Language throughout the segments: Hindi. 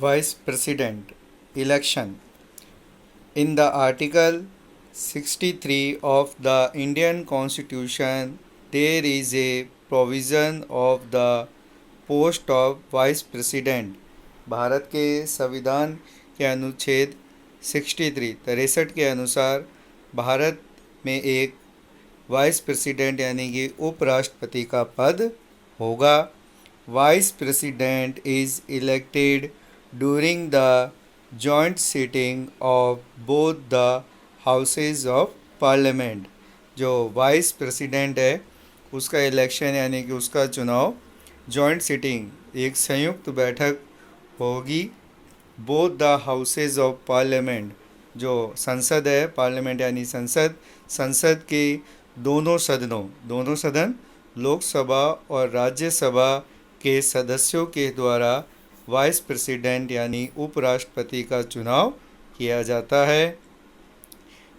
Vice President election. In the Article 63 of the Indian Constitution, there is a provision of the post of Vice President. Bharat के संविधान के अनुच्छेद 63 के अनुसार भारत में एक वाइस प्रेसिडेंट यानी कि उपराष्ट्रपति का पद होगा. Vice president is elected during the joint sitting of both the houses of parliament. जो वाइस प्रेसिडेंट है उसका इलेक्शन यानी कि उसका चुनाव जॉइंट सिटिंग एक संयुक्त बैठक होगी both the houses of parliament. जो संसद है पार्लियामेंट यानी संसद के दोनों सदन लोकसभा और राज्यसभा के सदस्यों के द्वारा वाइस प्रेसिडेंट यानी उपराष्ट्रपति का चुनाव किया जाता है.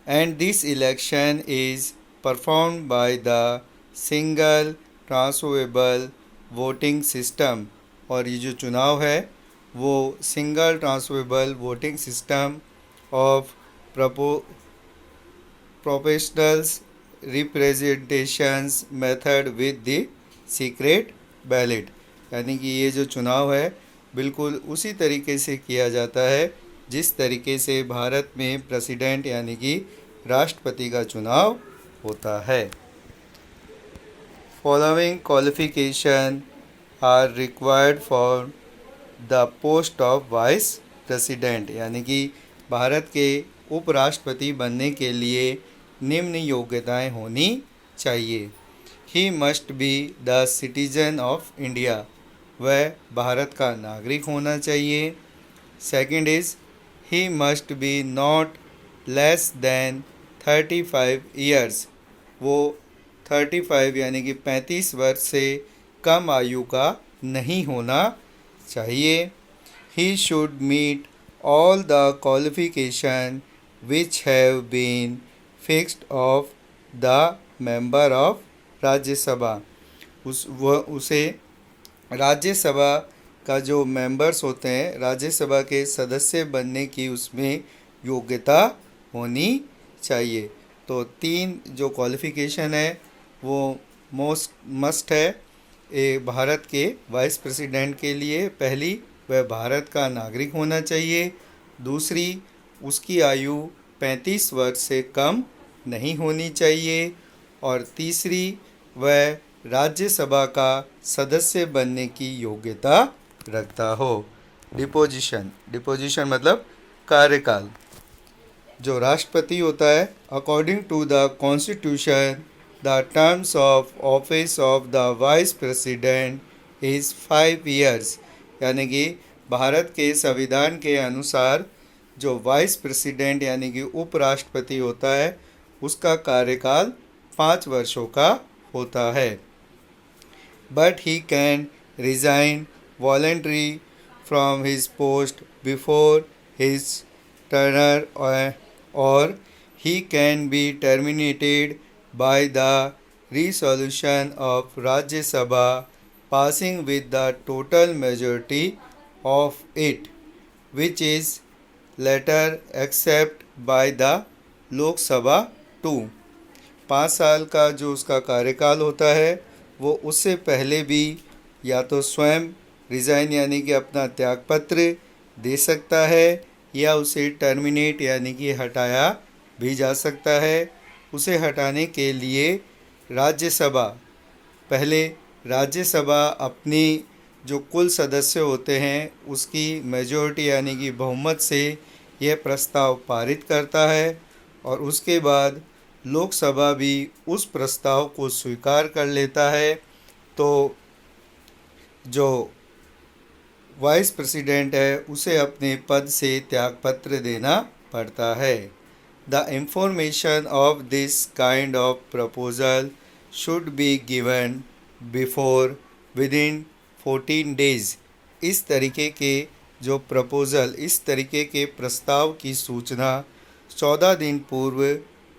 And this election is performed by the single transferable voting system. और ये जो चुनाव है वो single transferable voting system of proportional representations method with the secret ballot. यानी कि ये जो चुनाव है बिल्कुल उसी तरीके से किया जाता है जिस तरीके से भारत में प्रेसिडेंट यानी कि राष्ट्रपति का चुनाव होता है. Following qualification are required for the post of vice president. यानी कि भारत के उपराष्ट्रपति बनने के लिए निम्न योग्यताएं होनी चाहिए. He must be the citizen of India. वह भारत का नागरिक होना चाहिए. Second is he must be not less than 35 years. वो 35 यानी कि 35 वर्ष से कम आयु का नहीं होना चाहिए. He should meet all the qualification which have been fixed of the member of Rajya Sabha. उसे राज्यसभा का जो मेंबर्स होते हैं राज्यसभा के सदस्य बनने की उसमें योग्यता होनी चाहिए. तो 3 जो क्वालिफ़िकेशन है वो मस्ट है भारत के वाइस प्रेसिडेंट के लिए. पहली, वह भारत का नागरिक होना चाहिए. दूसरी, उसकी आयु 35 वर्ष से कम नहीं होनी चाहिए. और तीसरी, वह राज्यसभा का सदस्य बनने की योग्यता रखता हो. डिपोजिशन मतलब कार्यकाल. जो राष्ट्रपति होता है according to the constitution the terms of office of the vice president is 5 years. यानी कि भारत के संविधान के अनुसार जो वाइस प्रेसिडेंट यानी कि उपराष्ट्रपति होता है उसका कार्यकाल 5 वर्षों का होता है. But he can resign voluntarily from his post before his tenure or he can be terminated by the resolution of Rajya Sabha passing with the total majority of it, which is later accepted by the Lok Sabha too. 5 साल का जो उसका कार्यकाल होता है वो उससे पहले भी या तो स्वयं रिज़ाइन यानी कि अपना त्यागपत्र दे सकता है या उसे टर्मिनेट यानी कि हटाया भी जा सकता है. उसे हटाने के लिए राज्यसभा अपनी जो कुल सदस्य होते हैं उसकी मेजॉरिटी यानी कि बहुमत से यह प्रस्ताव पारित करता है और उसके बाद लोकसभा भी उस प्रस्ताव को स्वीकार कर लेता है. तो जो वाइस प्रेसिडेंट है उसे अपने पद से त्यागपत्र देना पड़ता है. The information of this kind of proposal should be given before within 14 days. इस तरीके के प्रस्ताव की सूचना 14 दिन पूर्व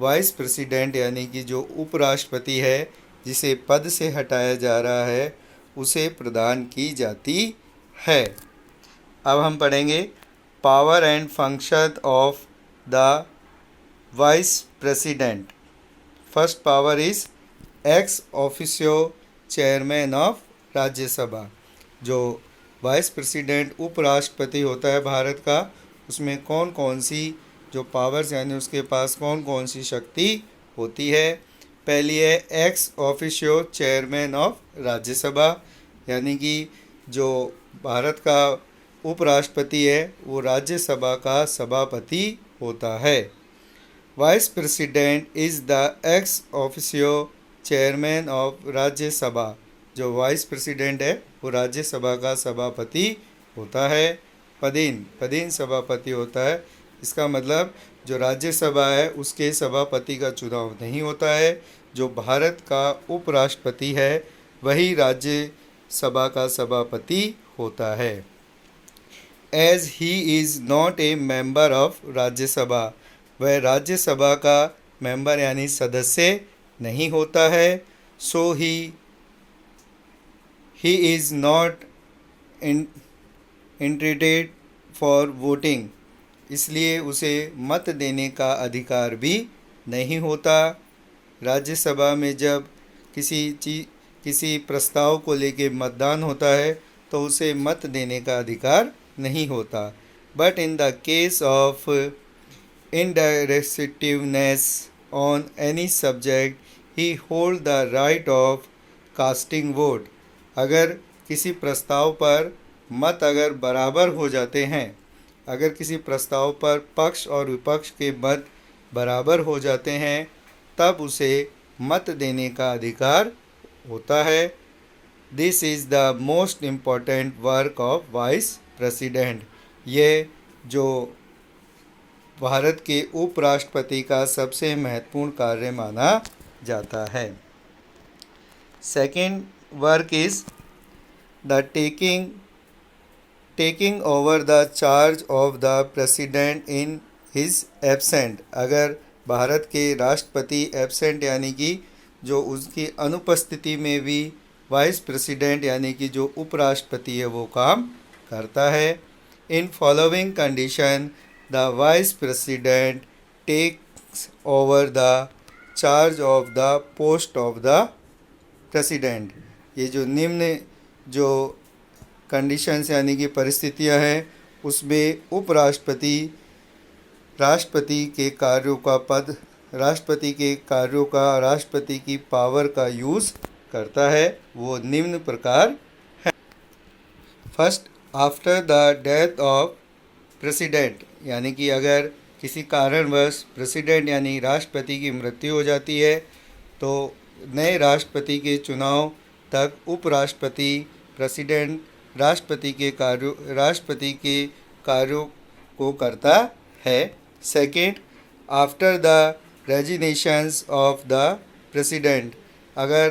वाइस प्रेसिडेंट यानी कि जो उपराष्ट्रपति है जिसे पद से हटाया जा रहा है उसे प्रदान की जाती है. अब हम पढ़ेंगे power and function of the vice president. First power is ex officio chairman of Rajya Sabha. जो वाइस प्रेसिडेंट उपराष्ट्रपति होता है भारत का, उसमें कौन कौन सी जो पावर्स यानी उसके पास कौन कौन सी शक्ति होती है। पहली है ex officio chairman of Rajya Sabha, यानी कि जो भारत का उपराष्ट्रपति है वो राज्यसभा का सभापति होता है। Vice president is the ex officio chairman of Rajya Sabha. जो वाइस प्रेसिडेंट है वो राज्यसभा का सभापति होता है। पदेन सभापति होता है। इसका मतलब जो राज्यसभा है उसके सभापति का चुनाव नहीं होता है। जो भारत का उपराष्ट्रपति है वही राज्यसभा का सभापति होता है। As he is not a member of Rajya Sabha, वह राज्यसभा का मेंबर यानी सदस्य नहीं होता है। So he is not entitled for voting, इसलिए उसे मत देने का अधिकार भी नहीं होता। राज्यसभा में जब किसी प्रस्ताव को लेके मतदान होता है तो उसे मत देने का अधिकार नहीं होता। But in the case of indecisiveness on any subject, he hold the right of casting vote। अगर किसी प्रस्ताव पर मत अगर बराबर हो जाते हैं, अगर किसी प्रस्ताव पर पक्ष और विपक्ष के मत बराबर हो जाते हैं तब उसे मत देने का अधिकार होता है। This is the most important work of vice president. ये जो भारत के उपराष्ट्रपति का सबसे महत्वपूर्ण कार्य माना जाता है। Second work is the taking over the charge of the president in his absent. अगर भारत के राष्ट्रपति एब्सेंट यानी कि जो उसकी अनुपस्थिति में भी वाइस प्रेसिडेंट यानी कि जो उपराष्ट्रपति है वो काम करता है। In following condition the vice president takes over the charge of the post of the president. ये जो निम्न जो कंडीशंस यानी कि परिस्थितियां हैं उसमें उपराष्ट्रपति राष्ट्रपति के कार्यों का पद, राष्ट्रपति के कार्यों का, राष्ट्रपति की पावर का यूज़ करता है। वो निम्न प्रकार है। First, after the death of president, यानी कि अगर किसी कारणवश प्रेसिडेंट यानी राष्ट्रपति की मृत्यु हो जाती है तो नए राष्ट्रपति के चुनाव तक उपराष्ट्रपति प्रेसिडेंट राष्ट्रपति के कार्यों को करता है। Second, after the resignations of the president, अगर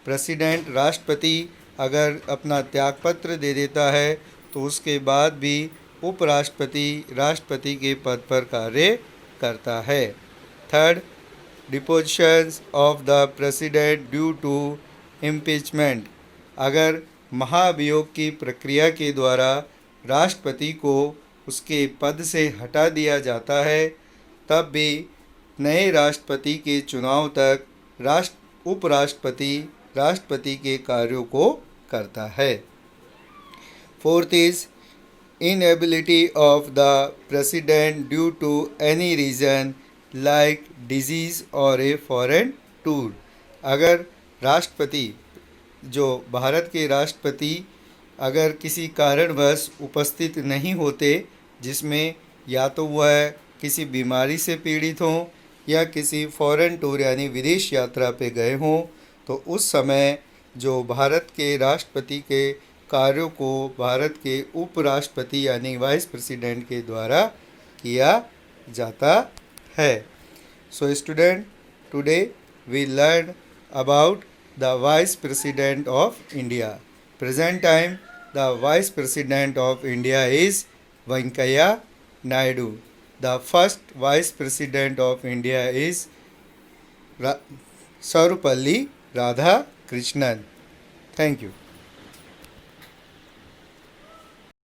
प्रेसिडेंट राष्ट्रपति अगर अपना त्यागपत्र दे देता है तो उसके बाद भी उपराष्ट्रपति राष्ट्रपति के पद पर कार्य करता है। Third, depositions of the president due to impeachment, अगर महाभियोग की प्रक्रिया के द्वारा राष्ट्रपति को उसके पद से हटा दिया जाता है तब भी नए राष्ट्रपति के चुनाव तक उपराष्ट्रपति राष्ट्रपति के कार्यों को करता है। Fourth is inability of the president due to any reason like disease or a foreign tour, अगर राष्ट्रपति जो भारत के राष्ट्रपति अगर किसी कारणवश उपस्थित नहीं होते जिसमें या तो वह किसी बीमारी से पीड़ित हों या किसी फॉरेन टूर यानी विदेश यात्रा पे गए हों तो उस समय जो भारत के राष्ट्रपति के कार्यों को भारत के उपराष्ट्रपति यानी वाइस प्रेसिडेंट के द्वारा किया जाता है। So student, today we learn about the vice president of India. Present time the vice president of India is Venkaiah Naidu. The first vice president of India is Sarvepalli Radhakrishnan. Thank you.